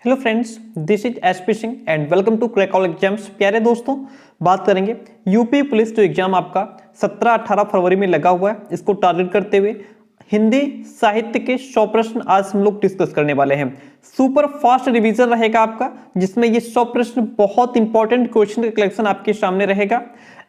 Hello friends, this is SP Singh and welcome to crack all exams. प्यारे दोस्तों, बात करेंगे यूपी पुलिस जो एग्जाम आपका 17-18 फरवरी में लगा हुआ है, इसको टारगेट करते हुए हिंदी साहित्य के 100 प्रश्न आज हम लोग डिस्कस करने वाले हैं। सुपर फास्ट रिवीजन रहेगा आपका, जिसमें ये 100 प्रश्न बहुत इंपॉर्टेंट क्वेश्चन का कलेक्शन आपके सामने रहेगा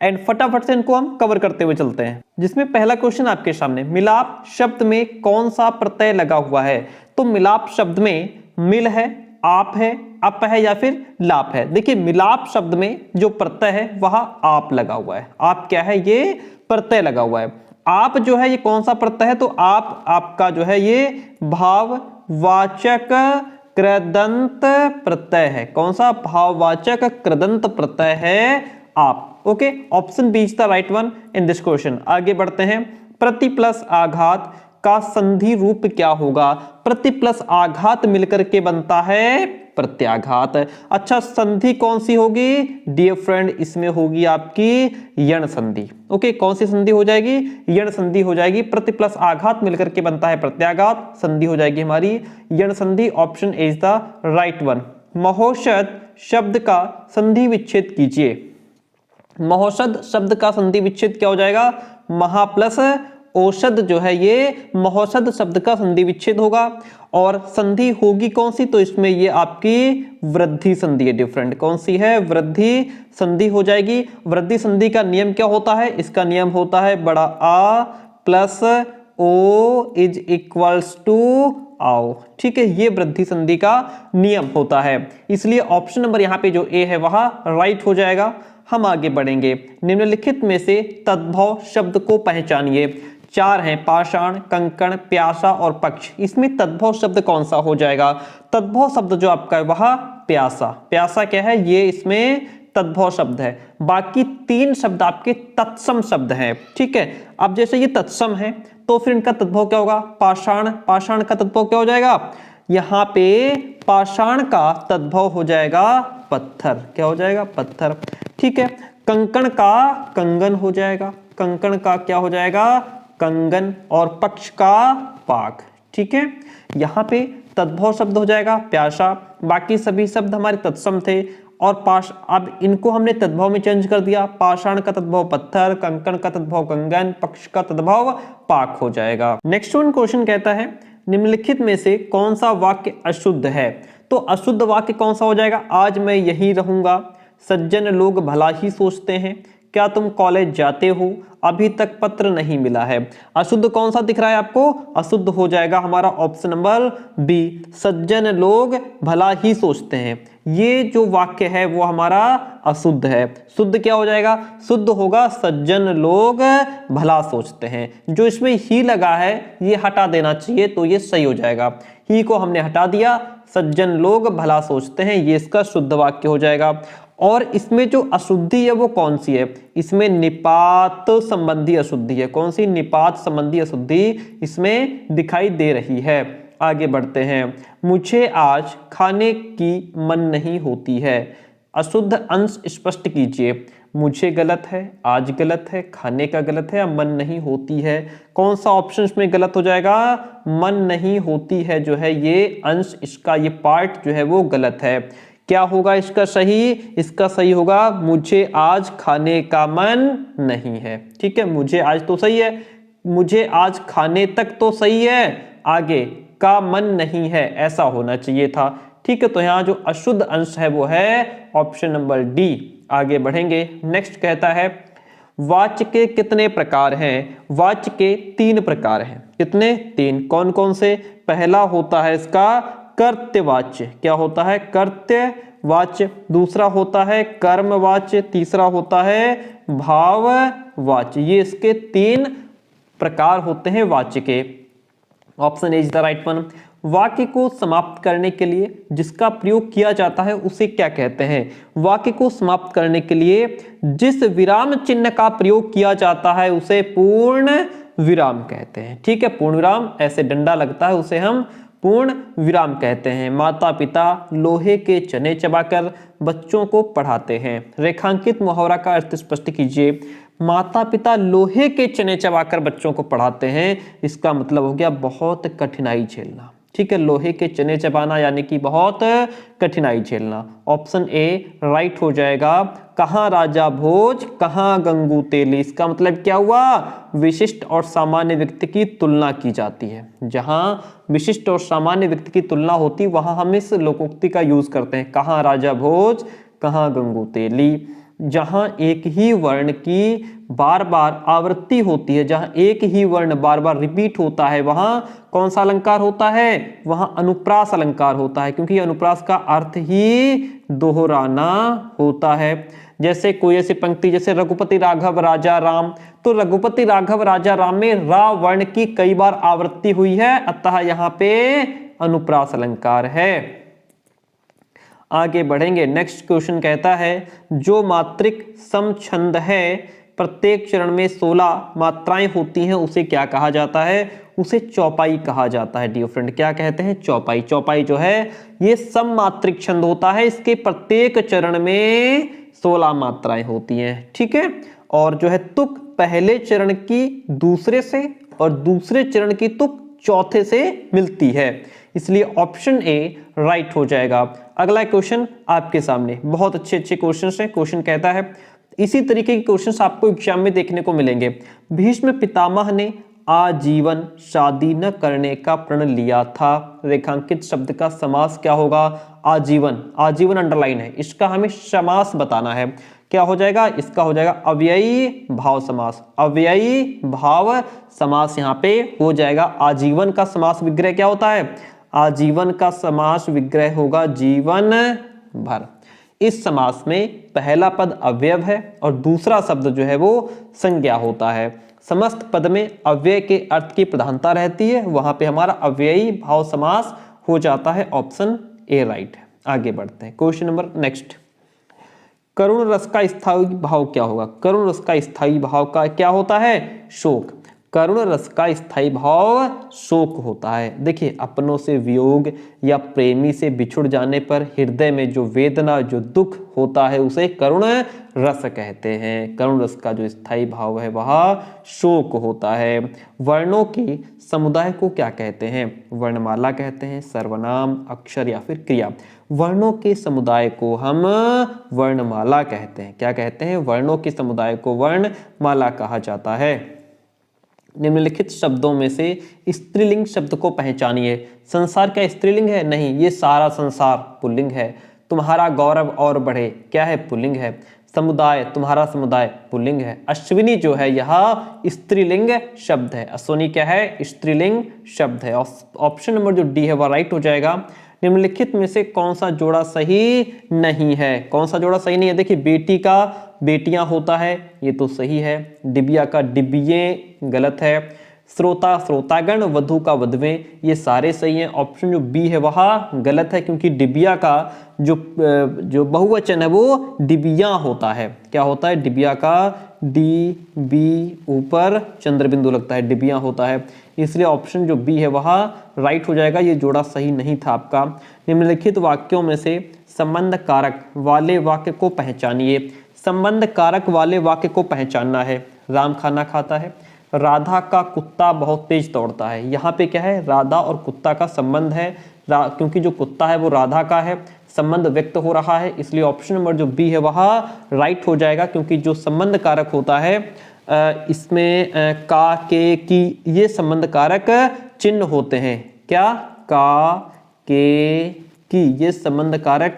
एंड फटाफट से इनको हम कवर करते हुए चलते हैं। जिसमें पहला क्वेश्चन आपके सामने, मिलाप शब्द में कौन सा प्रत्यय लगा हुआ है? तो मिलाप शब्द में मिल है, आप है, अप है या फिर लाप है। देखिए, मिलाप शब्द में जो प्रत्यय है वह आप लगा हुआ है। आप क्या है? ये प्रत्यय लगा हुआ है। आप जो है ये कौन सा प्रत्यय है? तो आप आपका जो है ये भाववाचक कृदंत प्रत्यय है। कौन सा? भाववाचक कृदंत प्रत्यय है आप। Okay, option B is the right one in this question. आगे बढ़ते हैं। प्रति प्लस आघात का संधि रूप क्या होगा? प्रति प्लस आघात मिलकर के बनता है प्रत्याघात। अच्छा, संधि कौन सी होगी डियर फ्रेंड? इसमें होगी आपकी यण संधि। ओके, कौन सी संधि हो जाएगी? यण संधि हो जाएगी। प्रति प्लस आघात मिलकर के बनता है प्रत्याघात, संधि हो जाएगी हमारी यण संधि। Option A is the right one. महोषध शब्द का संधि विच्छेद कीजिए। महोषध शब्द का संधि विच्छेद क्या हो जाएगा? महा प्लस औषध जो है ये महोषध शब्द का संधि विच्छेद होगा। और संधि होगी कौन सी? तो इसमें ये आपकी वृद्धि संधि है डिफरेंट। कौन सी है? वृद्धि संधि हो जाएगी। वृद्धि संधि का नियम क्या होता है? इसका नियम होता है बड़ा आ प्लस ओ इज इक्वल्स टू आओ। ठीक है, ये वृद्धि संधि का नियम होता है। इसलिए ऑप्शन नंबर यहाँ पे जो ए है वह राइट हो जाएगा। हम आगे बढ़ेंगे। निम्नलिखित में से तद्भव शब्द को पहचानिए। चार हैं, पाषाण, कंकण, प्यासा और पक्ष। इसमें तद्भव शब्द कौन सा हो जाएगा? तद्भव शब्द जो आपका है वह प्यासा। प्यासा क्या है? ये इसमें तद्भव शब्द है। बाकी तीन शब्द आपके तत्सम शब्द हैं। ठीक है, अब जैसे ये तत्सम है तो फिर इनका तद्भव क्या होगा? पाषाण। पाषाण का तद्भव क्या हो जाएगा? यहाँ पे पाषाण का तद्भव हो जाएगा पत्थर। क्या हो जाएगा? पत्थर। ठीक है, कंकण का कंगन हो जाएगा। कंकण का क्या हो जाएगा? कंगन। और पक्ष का पाक। ठीक है, यहाँ पे तद्भव शब्द हो जाएगा प्यासा। बाकी सभी शब्द हमारे तत्सम थे और अब इनको हमने तद्भव में चेंज कर दिया। पाषाण का तद्भव पत्थर, कंकण का तद्भव कंगन, पक्ष का तद्भव पाक हो जाएगा। नेक्स्ट वन क्वेश्चन कहता है, निम्नलिखित में से कौन सा वाक्य अशुद्ध है? तो अशुद्ध वाक्य कौन सा हो जाएगा? आज मैं यहीं रहूंगा, सज्जन लोग भला ही सोचते हैं, क्या तुम कॉलेज जाते हो, अभी तक पत्र नहीं मिला है। अशुद्ध कौन सा दिख रहा है आपको? अशुद्ध हो जाएगा हमारा ऑप्शन नंबर बी, सज्जन लोग भला ही सोचते हैं। ये जो वाक्य है वो हमारा अशुद्ध है। शुद्ध क्या हो जाएगा? शुद्ध होगा सज्जन लोग भला सोचते हैं। जो इसमें ही लगा है ये हटा देना चाहिए, तो ये सही हो जाएगा। ही को हमने हटा दिया, सज्जन लोग भला सोचते हैं, ये इसका शुद्ध वाक्य हो जाएगा। और इसमें जो अशुद्धि है वो कौन सी है? इसमें निपात संबंधी अशुद्धि है। कौन सी? निपात संबंधी अशुद्धि इसमें दिखाई दे रही है। आगे बढ़ते हैं। मुझे आज खाने की मन नहीं होती है। अशुद्ध अंश स्पष्ट कीजिए। मुझे गलत है, आज गलत है, खाने का गलत है या मन नहीं होती है? कौन सा ऑप्शन इसमें गलत हो जाएगा? मन नहीं होती है जो है ये अंश, इसका ये पार्ट जो है वो गलत है। क्या होगा इसका सही? इसका सही होगा मुझे आज खाने का मन नहीं है। ठीक है, मुझे आज तो सही है, मुझे आज खाने तक तो सही है, आगे का मन नहीं है ऐसा होना चाहिए था। ठीक है, तो यहाँ जो अशुद्ध अंश है वो है ऑप्शन नंबर डी। आगे बढ़ेंगे। नेक्स्ट कहता है, वाच्य के कितने प्रकार हैं? वाच्य के 3 प्रकार हैं। कितने? 3। कौन कौन से? पहला होता है इसका कर्तवाच्य। क्या होता है? कर्तवाच्य। दूसरा होता है कर्मवाच्य। तीसरा होता है भाववाच्य। ये इसके 3 प्रकार होते हैं वाच्य के। Option A is the right one. वाक्य को समाप्त करने के लिए जिसका प्रयोग किया जाता है उसे क्या कहते हैं? वाक्य को समाप्त करने के लिए जिस विराम चिन्ह का प्रयोग किया जाता है उसे पूर्ण विराम कहते हैं। ठीक है, पूर्ण विराम, ऐसे डंडा लगता है उसे हम पूर्ण विराम कहते हैं। माता पिता लोहे के चने चबाकर बच्चों को पढ़ाते हैं। रेखांकित मुहावरा का अर्थ स्पष्ट कीजिए। माता पिता लोहे के चने चबाकर बच्चों को पढ़ाते हैं, इसका मतलब हो गया बहुत कठिनाई झेलना। ठीक है, लोहे के चने चबाना यानी कि बहुत कठिनाई झेलना। ऑप्शन ए राइट हो जाएगा। कहाँ राजा भोज कहाँ गंगू तेली, इसका मतलब क्या हुआ, विशिष्ट और सामान्य व्यक्ति की तुलना की जाती है। जहां विशिष्ट और सामान्य व्यक्ति की तुलना होती वहां हम इस लोकोक्ति का यूज करते हैं, कहाँ राजा भोज कहाँ गंगू तेली। जहां एक ही वर्ण की बार बार आवृत्ति होती है, जहां एक ही वर्ण बार बार रिपीट होता है, वहां कौन सा अलंकार होता है, वहां अनुप्रास अलंकार होता है, क्योंकि अनुप्रास का अर्थ ही दोहराना होता है। जैसे कोई ऐसी पंक्ति जैसे रघुपति राघव राजा राम, तो रघुपति राघव राजा राम में रा वर्ण की कई बार आवृत्ति हुई है, अतः यहां पे अनुप्रास अलंकार है। आगे बढ़ेंगे, नेक्स्ट क्वेश्चन कहता है जो मात्रिक समछंद है, प्रत्येक चरण में 16 मात्राएं होती हैं, उसे क्या कहा जाता है, उसे चौपाई कहा जाता है। डियर फ्रेंड, क्या कहते हैं, चौपाई। चौपाई जो है ये सममात्रिक छंद होता है, इसके प्रत्येक चरण में 16 मात्राएं होती हैं, ठीक है। और जो है तुक पहले चरण की दूसरे से और दूसरे चरण की तुक चौथे से मिलती है, इसलिए ऑप्शन ए राइट हो जाएगा। अगला क्वेश्चन आपके सामने, बहुत अच्छे अच्छे क्वेश्चन हैं। क्वेश्चन कहता है, इसी तरीके के क्वेश्चंस आपको एग्जाम में देखने को मिलेंगे। भीष्म पितामह ने आजीवन शादी न करने का प्रण लिया था, रेखांकित शब्द का समास क्या होगा, आजीवन। आजीवन अंडरलाइन है, इसका हमें समास बताना है, क्या हो जाएगा, इसका हो जाएगा अव्ययी भाव समास। अव्ययी भाव समास यहाँ पे हो जाएगा। आजीवन का समास विग्रह क्या होता है, आजीवन का समास विग्रह होगा जीवन भर। इस समास में पहला पद अव्यय है और दूसरा शब्द जो है वो संज्ञा होता है। समस्त पद में अव्यय के अर्थ की प्रधानता रहती है, वहां पे हमारा अव्ययी भाव समास हो जाता है। ऑप्शन ए राइट है। आगे बढ़ते हैं, क्वेश्चन नंबर नेक्स्ट। करुण रस का स्थायी भाव क्या होगा, करुण रस का स्थायी भाव का क्या होता है, शोक। करुण रस का स्थायी भाव शोक होता है। देखिए, अपनों से वियोग या प्रेमी से बिछुड़ जाने पर हृदय में जो वेदना, जो दुख होता है, उसे करुण रस कहते हैं। करुण रस का जो स्थायी भाव है वह शोक होता है। वर्णों के समुदाय को क्या कहते हैं, वर्णमाला कहते हैं, सर्वनाम, अक्षर या फिर क्रिया। वर्णों के समुदाय को हम वर्णमाला कहते हैं। क्या कहते हैं, वर्णों के समुदाय को वर्णमाला कहा जाता है। निम्नलिखित शब्दों में से स्त्रीलिंग शब्द को पहचानिए। संसार क्या स्त्रीलिंग है, नहीं, ये सारा संसार पुल्लिंग है। तुम्हारा गौरव और बढ़े क्या है, पुल्लिंग है। समुदाय, तुम्हारा समुदाय पुल्लिंग है। अश्विनी जो है यह स्त्रीलिंग शब्द है। अश्विनी क्या है, स्त्रीलिंग शब्द है। ऑप्शन नंबर जो डी है वह राइट हो जाएगा। निम्नलिखित में से कौन सा जोड़ा सही नहीं है, कौन सा जोड़ा सही नहीं है, देखिए, बेटी का बेटियां होता है, ये तो सही है। डिबिया का डिबिये गलत है। श्रोता श्रोतागण, वधु का वधवें, ये सारे सही हैं। ऑप्शन जो बी है वह गलत है, क्योंकि डिबिया का जो बहुवचन है वो डिबियां होता है। क्या होता है, डिबिया का डी बी ऊपर चंद्र बिंदु लगता है, डिबिया होता है, इसलिए ऑप्शन जो बी है वह राइट हो जाएगा। ये जोड़ा सही नहीं था आपका। निम्नलिखित वाक्यों में से संबंध कारक वाले वाक्य को पहचानिए। संबंध कारक वाले वाक्य को पहचानना है। राम खाना खाता है, राधा का कुत्ता बहुत तेज दौड़ता है। यहाँ पे क्या है, राधा और कुत्ता का संबंध है, क्योंकि जो कुत्ता है वो राधा का है, संबंध व्यक्त हो रहा है, इसलिए ऑप्शन नंबर जो बी है वह राइट हो जाएगा। क्योंकि जो संबंध कारक होता है इसमें का, के, की, ये संबंध कारक चिन्ह होते हैं। क्या, का, के, की, ये संबंध कारक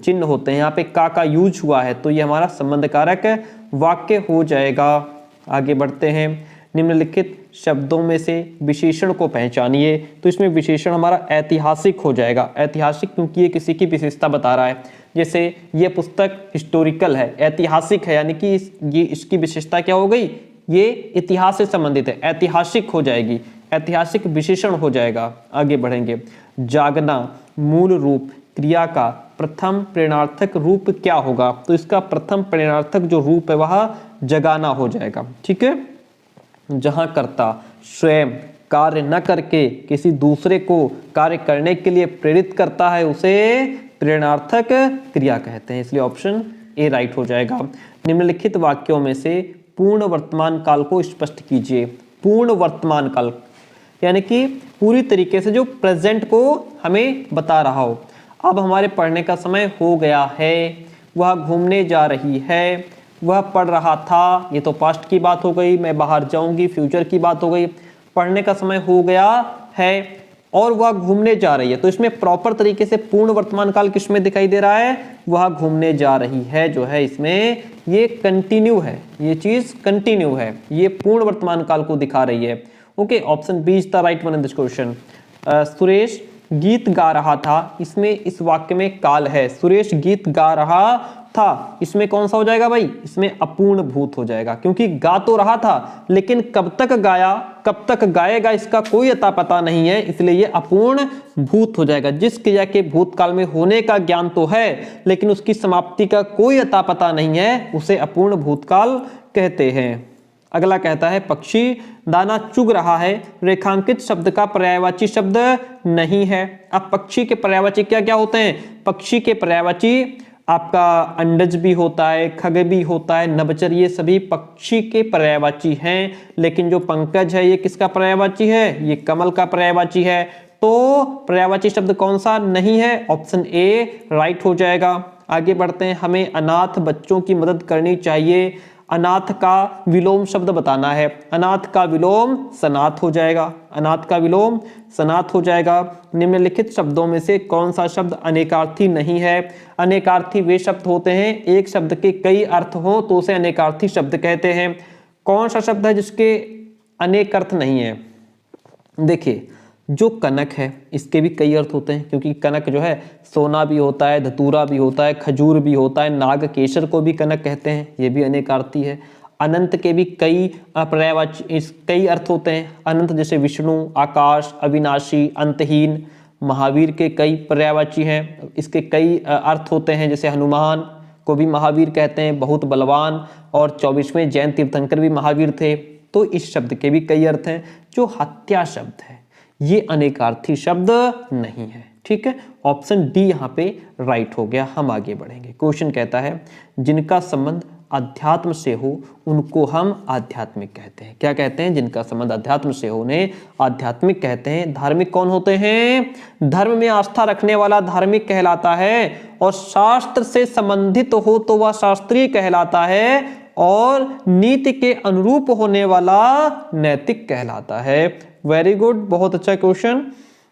चिन्ह होते हैं। यहाँ पे का यूज हुआ है तो ये हमारा संबंध कारक वाक्य हो जाएगा। आगे बढ़ते हैं, निम्नलिखित शब्दों में से विशेषण को पहचानिए। तो इसमें विशेषण हमारा ऐतिहासिक हो जाएगा। ऐतिहासिक क्योंकि ये किसी की विशेषता बता रहा है। जैसे ये पुस्तक हिस्टोरिकल है, ऐतिहासिक है, यानी कि ये इसकी विशेषता क्या हो गई, ये इतिहास से संबंधित है, ऐतिहासिक हो जाएगी, ऐतिहासिक विशेषण हो जाएगा। आगे बढ़ेंगे, जागना मूल रूप क्रिया का प्रथम प्रेरणार्थक रूप क्या होगा, तो इसका प्रथम प्रेरणार्थक जो रूप है वह जगाना हो जाएगा। ठीक है, जहां कर्ता स्वयं कार्य न करके किसी दूसरे को कार्य करने के लिए प्रेरित करता है उसे प्रेरणार्थक क्रिया कहते हैं, इसलिए ऑप्शन ए राइट हो जाएगा। निम्नलिखित वाक्यों में से पूर्ण वर्तमान काल को स्पष्ट कीजिए। पूर्ण वर्तमान काल यानी कि पूरी तरीके से जो प्रेजेंट को हमें बता रहा हो। अब हमारे पढ़ने का समय हो गया है, वह घूमने जा रही है, वह पढ़ रहा था, ये तो पास्ट की बात हो गई, मैं बाहर जाऊंगी फ्यूचर की बात हो गई। पढ़ने का समय हो गया है और वह घूमने जा रही है, तो इसमें प्रॉपर तरीके से पूर्ण वर्तमान काल किसमें दिखाई दे रहा है, वह घूमने जा रही है जो है इसमें ये कंटिन्यू है, ये चीज कंटिन्यू है, ये पूर्ण वर्तमान काल को दिखा रही है। Okay, option B is the right one in this question. Suresh गीत गा रहा था, इसमें इस वाक्य में काल है, सुरेश गीत गा रहा था, इसमें कौन सा हो जाएगा भाई, इसमें अपूर्ण भूत हो जाएगा, क्योंकि गा तो रहा था लेकिन कब तक गाया कब तक गाएगा इसका कोई अता पता नहीं है, इसलिए ये अपूर्ण भूत हो जाएगा। जिस क्रिया के भूतकाल में होने का ज्ञान तो है लेकिन उसकी समाप्ति का कोई अता पता नहीं है, उसे अपूर्ण भूतकाल कहते हैं। अगला कहता है पक्षी दाना चुग रहा है, रेखांकित शब्द का पर्यायवाची शब्द नहीं है। अब पक्षी के पर्यायवाची क्या क्या होते हैं, पक्षी के पर्यायवाची आपका अंडज भी होता है, खग भी होता है, नभचर, ये सभी पक्षी के पर्यायवाची हैं। लेकिन जो पंकज है ये किसका पर्यायवाची है, ये कमल का पर्यायवाची है। तो पर्यायवाची शब्द कौन सा नहीं है, ऑप्शन ए राइट हो जाएगा। आगे बढ़ते हैं, हमें अनाथ बच्चों की मदद करनी चाहिए, अनाथ का विलोम शब्द बताना है, अनाथ का विलोम सनाथ हो जाएगा, अनाथ का विलोम सनाथ हो जाएगा। निम्नलिखित शब्दों में से कौन सा शब्द अनेकार्थी नहीं है, अनेकार्थी वे शब्द होते हैं एक शब्द के कई अर्थ हो तो उसे अनेकार्थी शब्द कहते हैं। कौन सा शब्द है जिसके अनेक अर्थ नहीं है, देखिए जो कनक है इसके भी कई अर्थ होते हैं, क्योंकि कनक जो है सोना भी होता है, धतूरा भी होता है, खजूर भी होता है, नागकेशर को भी कनक कहते हैं, ये भी अनेकार्थी है। अनंत के भी कई पर्यायवाची कई अर्थ होते हैं, अनंत जैसे विष्णु, आकाश, अविनाशी, अंतहीन। महावीर के कई पर्यायवाची हैं, इसके कई अर्थ होते हैं, जैसे हनुमान को भी महावीर कहते हैं, बहुत बलवान, और 24वें जैन तीर्थंकर भी महावीर थे। तो इस शब्द के भी कई अर्थ हैं। जो हत्या शब्द है ये अनेकार्थी शब्द नहीं है, ठीक है, ऑप्शन डी यहाँ पे राइट हो गया। हम आगे बढ़ेंगे। क्वेश्चन कहता है जिनका संबंध अध्यात्म से हो उनको हम आध्यात्मिक कहते हैं। क्या कहते हैं, जिनका संबंध अध्यात्म से हो उन्हें आध्यात्मिक कहते हैं। धार्मिक कौन होते हैं, धर्म में आस्था रखने वाला धार्मिक कहलाता है, और शास्त्र से संबंधित हो तो वह शास्त्रीय कहलाता है, और नीति के अनुरूप होने वाला नैतिक कहलाता है। वेरी गुड, बहुत अच्छा क्वेश्चन।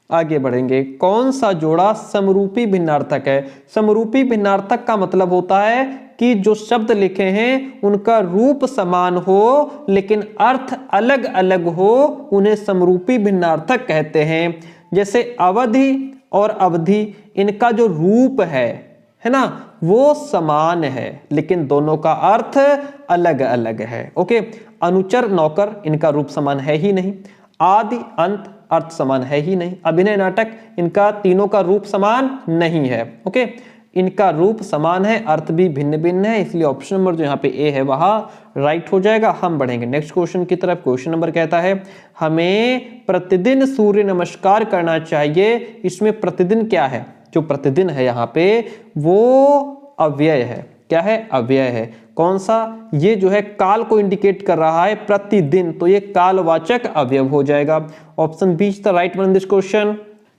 आगे बढ़ेंगे। कौन सा जोड़ा समरूपी भिन्नार्थक है, समरूपी भिन्नार्थक का मतलब होता है कि जो शब्द लिखे हैं उनका रूप समान हो लेकिन अर्थ अलग अलग हो, उन्हें समरूपी भिन्नार्थक कहते हैं। जैसे अवधि और अवधि, इनका जो रूप है ना, वो समान है लेकिन दोनों का अर्थ अलग अलग है। ओके, अनुचर नौकर, इनका रूप समान है ही नहीं। आदि अंत, अर्थ समान है ही नहीं। अभिनय नाटक, इनका तीनों का रूप समान नहीं है। ओके, इनका रूप समान है, अर्थ भी भिन्न भिन्न है, इसलिए ऑप्शन नंबर जो यहाँ पे ए है वह राइट हो जाएगा। हम बढ़ेंगे नेक्स्ट क्वेश्चन की तरफ। क्वेश्चन नंबर कहता है हमें प्रतिदिन सूर्य नमस्कार करना चाहिए। इसमें प्रतिदिन क्या है, जो प्रतिदिन है यहाँ पे वो अव्यय है। क्या है, अव्यय है। कौन सा, ये जो है काल को इंडिकेट कर रहा है, प्रतिदिन, तो ये कालवाचक अवयव हो जाएगा। Option B is the right one in this question.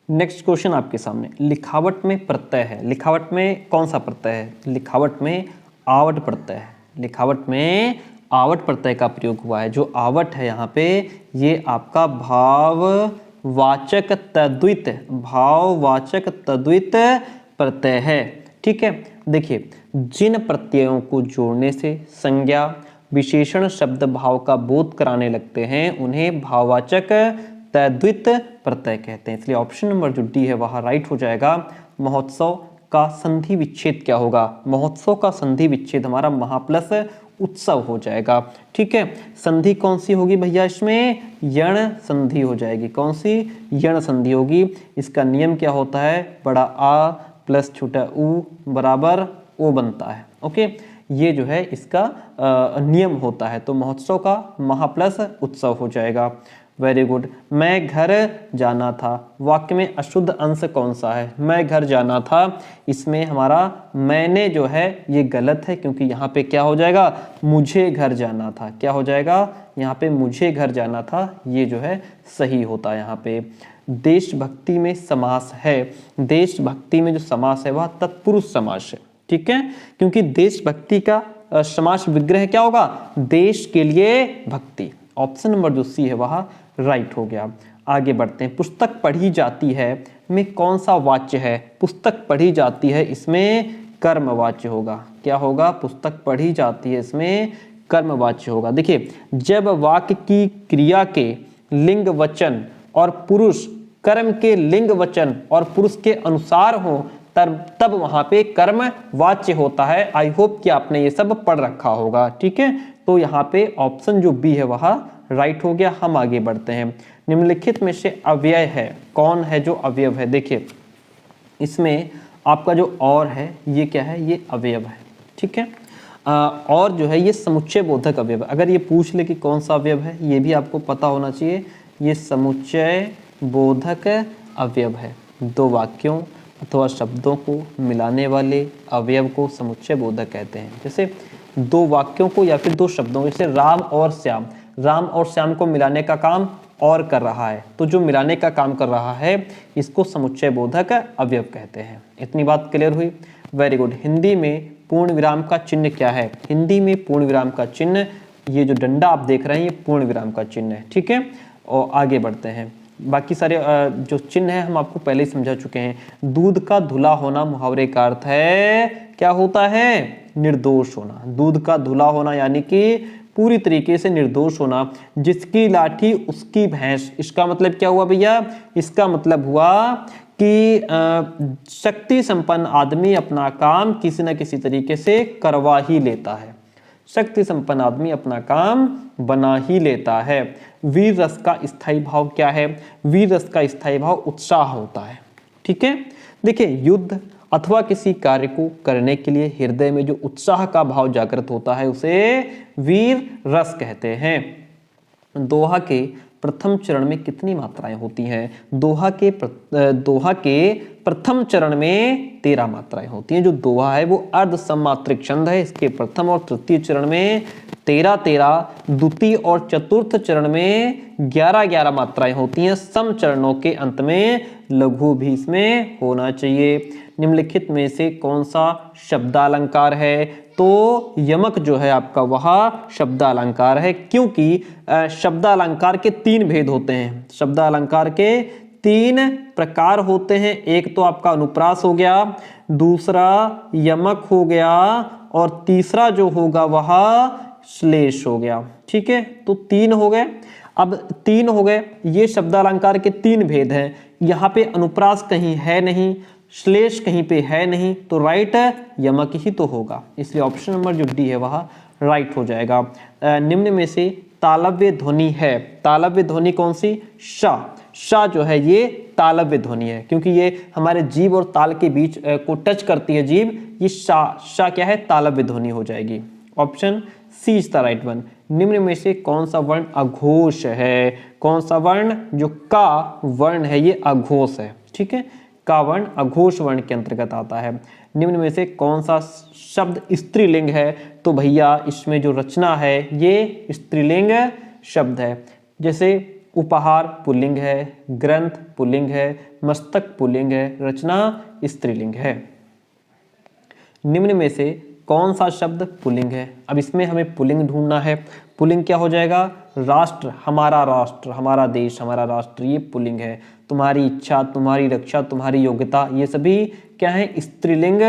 Next question आपके सामने, लिखावट में प्रत्यय है। लिखावट में कौन सा प्रत्यय है, लिखावट में आवट प्रत्यय है। लिखावट में आवट प्रत्यय का प्रयोग हुआ है। जो आवट है यहाँ पे ये आपका भाववाचक तद्वित, भाववाचक तद्वित प्रत्यय है। ठीक है, देखिए जिन प्रत्ययों को जोड़ने से संज्ञा विशेषण शब्द भाव का बोध कराने लगते हैं उन्हें भाववाचक तद्वित प्रत्यय कहते हैं। इसलिए ऑप्शन नंबर जो डी है वह राइट हो जाएगा। महोत्सव का संधि विच्छेद क्या होगा, महोत्सव का संधि विच्छेद हमारा महा प्लस उत्सव हो जाएगा। ठीक है, संधि कौन सी होगी भैया, इसमें यण संधि हो जाएगी। कौन सी, यण संधि होगी। इसका नियम क्या होता है, बड़ा आ प्लस छोटा ऊ बराबर ओ बनता है। ओके, ये जो है इसका नियम होता है। तो महोत्सव का महा प्लस उत्सव हो जाएगा। Very good. मैं घर जाना था, वाक्य में अशुद्ध अंश कौन सा है, मैं घर जाना था। इसमें हमारा मैंने जो है ये गलत है, क्योंकि यहाँ पे क्या हो जाएगा, मुझे घर जाना था। क्या हो जाएगा, यहाँ पे मुझे घर जाना था, ये जो है सही होता है यहाँ पे। देशभक्ति में समास है, देशभक्ति में जो समास है वह तत्पुरुष समास है, ठीक है, क्योंकि देशभक्ति का समास विग्रह क्या होगा, देश के लिए भक्ति। ऑप्शन नंबर जो सी है वह राइट हो गया। आगे बढ़ते हैं। पुस्तक पढ़ी जाती है में कौन सा वाच्य है, पुस्तक पढ़ी जाती है इसमें कर्मवाच्य होगा, क्या होगा, पुस्तक पढ़ी जाती है इसमें कर्मवाच्य होगा। देखिए, जब वाक्य की क्रिया के लिंग वचन और पुरुष कर्म के लिंग वचन और पुरुष के अनुसार हो तब वहां पे कर्म वाच्य होता है। आई होप कि आपने ये सब पढ़ रखा होगा, ठीक है। तो यहाँ पे ऑप्शन जो बी है वह राइट हो गया। हम आगे बढ़ते हैं। निम्नलिखित में से अव्यय है, कौन है जो अवयव है, देखिए इसमें आपका जो और है ये क्या है, ये अवयव है, ठीक है। और जो है ये समुच्चय बोधक अवयव है। अगर ये पूछ ले कि कौन सा अवयव है, ये भी आपको पता होना चाहिए, ये समुच्चय बोधक अवयव है। दो वाक्यों अथवा शब्दों को मिलाने वाले अवयव को समुच्चय बोधक कहते हैं। जैसे दो वाक्यों को या फिर दो शब्दों को, जैसे राम और श्याम, राम और श्याम को मिलाने का काम और कर रहा है, तो जो मिलाने का काम कर रहा है इसको समुच्चय बोधक अवयव कहते हैं। इतनी बात क्लियर हुई, वेरी गुड। हिंदी में पूर्ण विराम का चिन्ह क्या है, हिंदी में पूर्ण विराम का चिन्ह, ये जो डंडा आप देख रहे हैं ये पूर्ण विराम का चिन्ह है, ठीक है। और आगे बढ़ते हैं। बाकी सारे जो चिन्ह है हम आपको पहले ही समझा चुके हैं। दूध का धुला होना मुहावरे का अर्थ है, क्या होता है, निर्दोष होना। दूध का धुला होना यानी कि पूरी तरीके से निर्दोष होना। जिसकी लाठी उसकी भैंस, इसका मतलब क्या हुआ भैया, इसका मतलब हुआ कि शक्ति संपन्न आदमी अपना काम किसी न किसी तरीके से करवा ही लेता है, शक्ति संपन्न आदमी अपना काम बना ही लेता है। वीर रस का स्थायी भाव क्या है, वीर रस का स्थायी भाव उत्साह होता है, ठीक है। देखिए, युद्ध अथवा किसी कार्य को करने के लिए हृदय में जो उत्साह का भाव जागृत होता है उसे वीर रस कहते हैं। दोहा के प्रथम चरण में कितनी मात्राएं होती हैं, दोहा के प्रथम चरण में 13 मात्राएं होती हैं। जो दोहा है वो अर्ध सममात्रिक छंद है, इसके प्रथम और तृतीय चरण में 13, द्वितीय और चतुर्थ चरण में 11 मात्राएं होती हैं। सम चरणों के अंत में लघु भी इसमें होना चाहिए। निम्नलिखित में से कौन सा शब्दालंकार है, तो यमक जो है आपका वह शब्दालंकार है, क्योंकि शब्दालंकार के 3 भेद होते हैं, शब्दालंकार के 3 प्रकार होते हैं। एक तो आपका अनुप्रास हो गया, दूसरा यमक हो गया और तीसरा जो होगा वह श्लेष हो गया, ठीक है। तो 3 हो गए। अब 3 हो गए, ये शब्दालंकार के 3 भेद हैं। यहाँ पे अनुप्रास कहीं है नहीं, श्लेष कहीं पे है नहीं, तो राइट यमक ही तो होगा, इसलिए ऑप्शन नंबर जो डी है वह राइट हो जाएगा। निम्न में से तालव्य ध्वनि है, तालव्य ध्वनि कौन सी, श, श जो है ये तालव्य ध्वनि है, क्योंकि ये हमारे जीभ और ताल के बीच को टच करती है जीभ, ये श क्या है, तालव्य ध्वनि हो जाएगी। Option C is the right one. निम्न में से कौन सा वर्ण अघोष है, कौन सा वर्ण, जो का वर्ण है ये अघोष है, ठीक है। का वर्ण अघोष वर्ण के अंतर्गत आता है। निम्न में से कौन सा शब्द स्त्रीलिंग है, तो भैया इसमें जो रचना है ये स्त्रीलिंग शब्द है। जैसे उपहार पुल्लिंग है, ग्रंथ पुल्लिंग है, मस्तक पुल्लिंग है, रचना स्त्रीलिंग है। निम्न में से कौन सा शब्द पुल्लिंग है, अब इसमें हमें पुल्लिंग ढूंढना है। पुल्लिंग क्या हो जाएगा, राष्ट्र, हमारा देश, हमारा राष्ट्र, ये पुल्लिंग है। तुम्हारी इच्छा, तुम्हारी रक्षा, तुम्हारी योग्यता, ये सभी क्या है, स्त्रीलिंग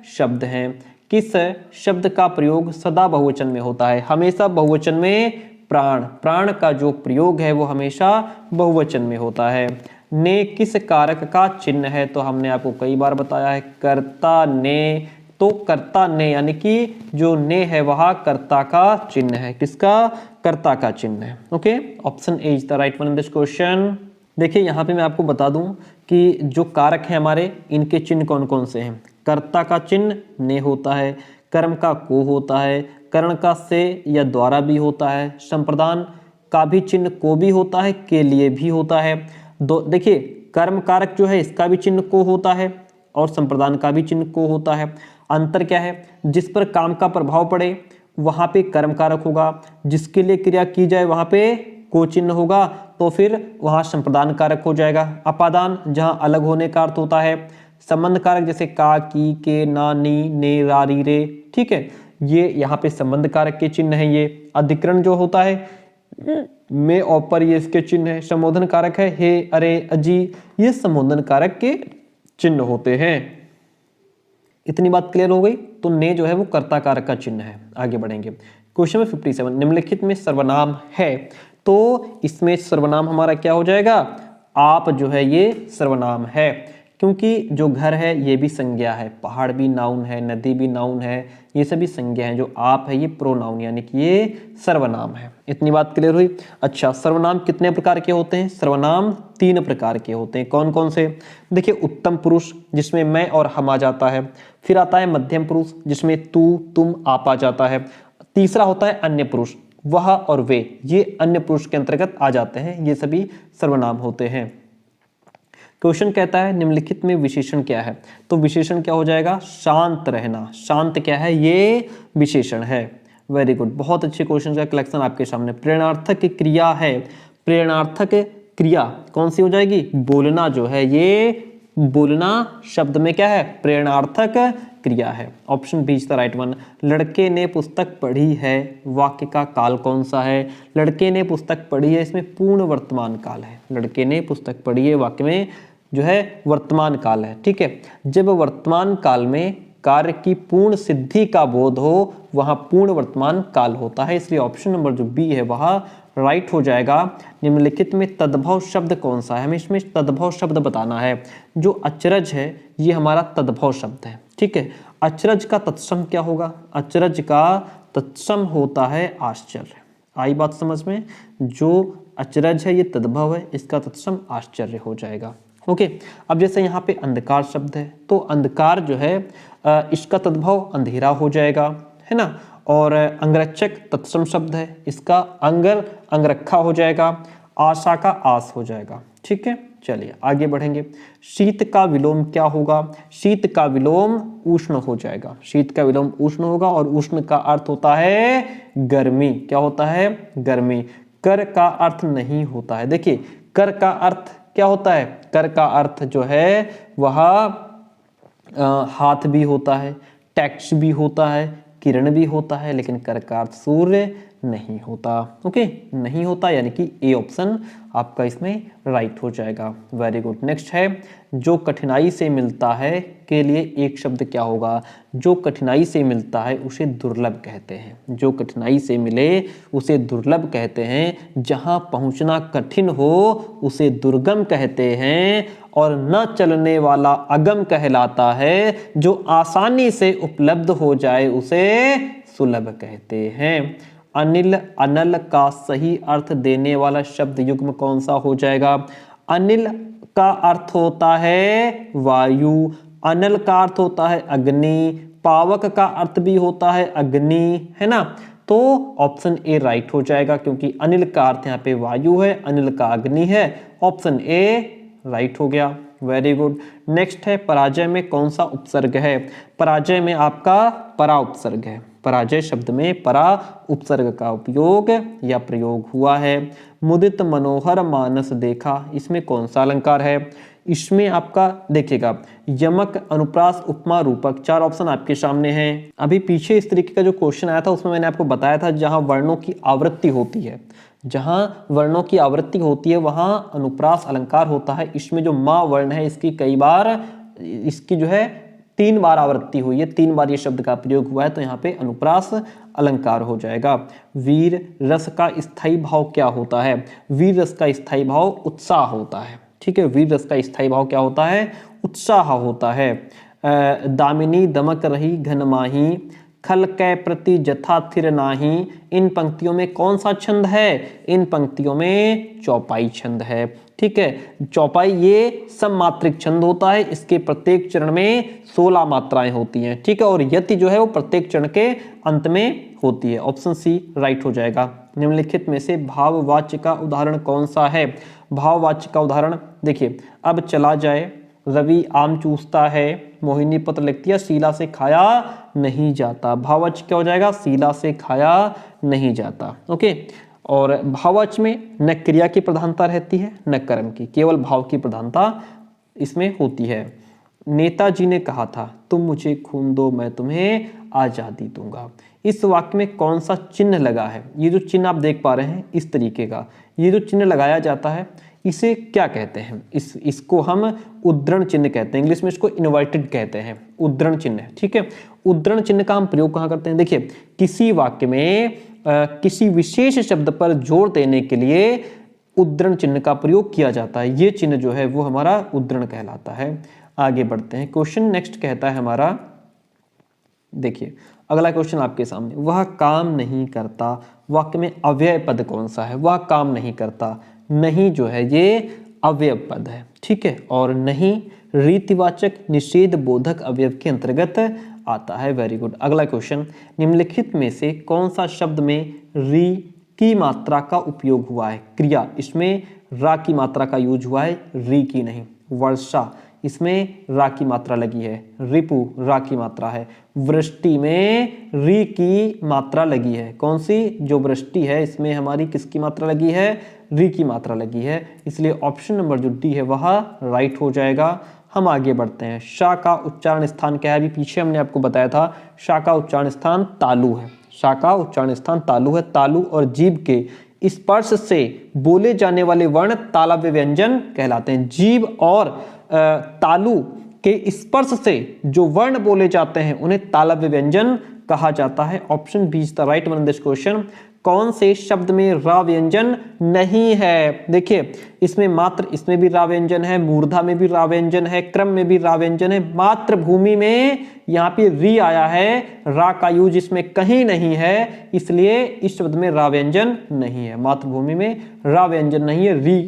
शब्द हैं। किस शब्द का प्रयोग सदा बहुवचन में होता है, हमेशा बहुवचन में, प्राण, प्राण का जो प्रयोग है वो हमेशा बहुवचन में होता है। ने किस कारक का चिन्ह है, तो हमने आपको कई बार बताया है, कर्ता ने, तो कर्ता ने यानी कि जो ने है वह कर्ता का चिन्ह है, किसका, कर्ता का चिन्ह है। Okay, option A is the right one in this question. देखिए यहाँ पे मैं आपको बता दूं कि जो कारक है हमारे, इनके चिन्ह कौन कौन से हैं। कर्ता का चिन्ह ने होता है, कर्म का को होता है, करण का से या द्वारा भी होता है, संप्रदान का भी चिन्ह को भी होता है, के लिए भी होता है। देखिए कर्म कारक जो है इसका भी चिन्ह को होता है और संप्रदान का भी चिन्ह को होता है। अंतर क्या है, जिस पर काम का प्रभाव पड़े वहां पे कर्म कारक होगा, जिसके लिए क्रिया की जाए वहां पे को चिन्ह होगा। तो तो फिर वहां संप्रदान कारक हो जाएगा। अपादान जहां अलग होने का अर्थ होता है। संबंध कारक जैसे का, की, के, ना, नी, ने, रा, री, रे, ठीक है, ये यहाँ पे संबंध कारक के चिन्ह है। ये अधिकरण जो होता है में और पर, ये इसके चिन्ह है। संबोधन कारक है हे, अरे, अजी, ये संबोधन कारक के चिन्ह होते हैं। इतनी बात क्लियर हो गई। तो ने जो है वो कर्ता कारक का चिन्ह है। आगे बढ़ेंगे। क्वेश्चन नंबर 57, निम्नलिखित में सर्वनाम है, तो इसमें सर्वनाम हमारा क्या हो जाएगा? आप जो है ये सर्वनाम है, क्योंकि जो घर है ये भी संज्ञा है, पहाड़ भी नाउन है, नदी भी नाउन है, ये सभी संज्ञा है। जो आप है ये प्रोनाउन यानी कि ये सर्वनाम है। इतनी बात क्लियर हुई। अच्छा, सर्वनाम कितने प्रकार के होते हैं? सर्वनाम 3 प्रकार के होते हैं। कौन कौन से? देखिए, उत्तम पुरुष जिसमें मैं और हम आ जाता है, फिर आता है मध्यम पुरुष जिसमें तू, तुम, आप आ जाता है, तीसरा होता है अन्य पुरुष, वह और वे, ये अन्य पुरुष के अंतर्गत आ जाते हैं। ये सभी सर्वनाम होते हैं। क्वेश्चन कहता है निम्नलिखित में विशेषण क्या है? तो विशेषण क्या हो जाएगा? शांत रहना। शांत क्या है? ये विशेषण है। वेरी गुड, बहुत अच्छे क्वेश्चन का कलेक्शन आपके सामने। प्रेरणार्थक क्रिया है, प्रेरणार्थक क्रिया कौन सी हो जाएगी? बोलना जो है, ये बोलना शब्द में क्या है? प्रेरणार्थक क्रिया है। Option B is the right one. लड़के ने पुस्तक पढ़ी है, वाक्य का काल कौन सा है? लड़के ने पुस्तक पढ़ी है, इसमें पूर्ण वर्तमान काल है। लड़के ने पुस्तक पढ़ी है, वाक्य में जो है वर्तमान काल है। ठीक है, जब वर्तमान काल में कार्य की पूर्ण सिद्धि का बोध हो, वहां पूर्ण वर्तमान काल होता है। इसलिए ऑप्शन नंबर जो बी है वह राइट हो जाएगा। निम्नलिखित में तद्भव शब्द कौन सा है? हमें इसमें तद्भव शब्द बताना है। जो अचरज है ये हमारा तद्भव शब्द है। ठीक है, अचरज का तत्सम क्या होगा? अचरज का तत्सम होता है आश्चर्य। आई बात समझ में? जो अचरज है ये तद्भव है, इसका तत्सम आश्चर्य हो जाएगा। ओके, अब जैसे यहाँ पे अंधकार शब्द है, तो अंधकार जो है इसका तद्भव अंधेरा हो जाएगा, है ना। और अंगरक्षक तत्सम शब्द है, इसका अंगर अंगरखा हो जाएगा, आशा का आस हो जाएगा। ठीक है, चलिए आगे बढ़ेंगे। शीत का विलोम क्या होगा? शीत का विलोम उष्ण हो जाएगा। शीत का विलोम उष्ण होगा, और उष्ण का अर्थ होता है गर्मी। क्या होता है? गर्मी। कर का अर्थ नहीं होता है। देखिए, कर का अर्थ क्या होता है? कर का अर्थ जो है वह हाथ भी होता है, टैक्स भी होता है, किरण भी होता है, लेकिन कर का अर्थ सूर्य नहीं होता। ओके, नहीं होता, यानी कि ए ऑप्शन आपका इसमें राइट हो जाएगा। Very good. नेक्स्ट है, जो कठिनाई से मिलता है के लिए एक शब्द क्या होगा? जो कठिनाई से मिलता है उसे दुर्लभ कहते हैं। जो कठिनाई से मिले उसे दुर्लभ कहते हैं। जहां पहुंचना कठिन हो उसे दुर्गम कहते हैं, और न चलने वाला अगम कहलाता है। जो आसानी से उपलब्ध हो जाए उसे सुलभ कहते हैं। अनिल, अनल का सही अर्थ देने वाला शब्द युग्म कौन सा हो जाएगा? अनिल का अर्थ होता है वायु, अनल का अर्थ होता है अग्नि, पावक का अर्थ भी होता है अग्नि, है ना। तो ऑप्शन ए राइट हो जाएगा, क्योंकि अनिल का अर्थ यहाँ पे वायु है, अनिल का अग्नि है। ऑप्शन ए राइट हो गया। Very good. नेक्स्ट है, पराजय में कौन सा उपसर्ग है? पराजय में आपका परा उपसर्ग है। पराजय शब्द में परा उपसर्ग का उपयोग या प्रयोग हुआ है। मुदित मनोहर मानस देखा, इसमें कौन सा अलंकार है? इसमें आपका देखिएगा, यमक, अनुप्रास, उपमा, रूपक, 4 ऑप्शन आपके सामने हैं। अभी पीछे इस तरीके का जो क्वेश्चन आया था उसमें मैंने आपको बताया था, जहां वर्णों की आवृत्ति होती है, जहां वर्णों की आवृत्ति होती है वहां अनुप्रास अलंकार होता है। इसमें जो मां वर्ण है इसकी कई बार, इसकी जो है 3 बार आवृत्ति हुई है, 3 बार ये शब्द का प्रयोग हुआ है, तो यहाँ पे अनुप्रास अलंकार हो जाएगा। वीर रस का स्थायी भाव क्या होता है? वीर रस का स्थायी भाव उत्साह होता है। ठीक है, वीर रस का स्थायी भाव क्या होता है? उत्साह होता है। दामिनी दमक रही घनमाही, खल कै प्रति जथा थिर नाही, इन पंक्तियों में कौन सा छंद है? इन पंक्तियों में चौपाई छंद है। ठीक है, चौपाई ये सममात्रिक छंद होता है, इसके प्रत्येक चरण में 16 मात्राएं होती हैं। ठीक है, और यति जो है वो प्रत्येक चरण के अंत में होती है। ऑप्शन सी राइट हो जाएगा। निम्नलिखित में से भाववाच्य का उदाहरण कौन सा है? भाववाच्य का उदाहरण देखिए, अब चला जाए, रवि आम चूसता है, मोहिनी पत्र लिखती है, शीला से खाया नहीं जाता। भाववाच्य क्या हो जाएगा? शीला से खाया नहीं जाता। ओके, और भाववाचक में न क्रिया की प्रधानता रहती है न कर्म की, केवल भाव की प्रधानता इसमें होती है। नेताजी ने कहा था तुम मुझे खून दो मैं तुम्हें आजादी दूंगा। इस वाक्य में कौन सा चिन्ह लगा है? ये जो चिन्ह आप देख पा रहे हैं इस तरीके का, ये जो चिन्ह लगाया जाता है इसे क्या कहते हैं? इसको हम उद्धरण चिन्ह कहते हैं, इंग्लिश में इसको इन्वर्टेड कहते हैं, उद्धरण चिन्ह। ठीक है, उद्धरण चिन्ह का हम प्रयोग कहाँ करते हैं? देखिए, किसी वाक्य में किसी विशेष शब्द पर जोर देने के लिए उद्धरण चिन्ह का प्रयोग किया जाता है। ये चिन्ह जो है वो हमारा उद्धरण कहलाता है। आगे बढ़ते हैं, क्वेश्चन नेक्स्ट कहता है हमारा, देखिए अगला क्वेश्चन आपके सामने, वह काम नहीं करता, वाक्य में अव्यय पद कौन सा है? वह काम नहीं करता, नहीं जो है ये अव्यय पद है। ठीक है, और नहीं रीतिवाचक निषेध बोधक अवयव के अंतर्गत आता है। Very good. अगला क्वेश्चन, निम्नलिखित में से कौन सा शब्द में री की मात्रा का उपयोग हुआ है? क्रिया, इसमें रा की मात्रा का यूज हुआ है, री की नहीं। वर्षा, इसमें रा की मात्रा लगी है, रिपु रा की मात्रा है। वृष्टि में री की मात्रा लगी है, कौन सी? जो वृष्टि है इसमें हमारी किसकी मात्रा लगी है? री की मात्रा लगी है, इसलिए ऑप्शन नंबर जो डी है वह राइट हो जाएगा। हम आगे बढ़ते हैं, शा का उच्चारण स्थान क्या है? अभी पीछे हमने आपको बताया था शा का उच्चारण स्थान तालु है, शा का उच्चारण स्थान तालु है। तालु और जीभ के स्पर्श से बोले जाने वाले वर्ण तालव्य व्यंजन कहलाते हैं। जीभ और तालु के स्पर्श से जो वर्ण बोले जाते हैं उन्हें तालव्य व्यंजन कहा जाता है। Option B is the right one in this question. कौन से शब्द में रा व्यंजन नहीं है? देखिए, इसमें मात्र, इसमें भी रा व्यंजन है, मूर्धा में भी रा व्यंजन है, क्रम में भी रा व्यंजन है, मातृभूमि में यहाँ पे री आया है, रा का यूज इसमें कहीं नहीं है, इसलिए इस शब्द में रा व्यंजन नहीं है। मातृभूमि में रा व्यंजन नहीं है, री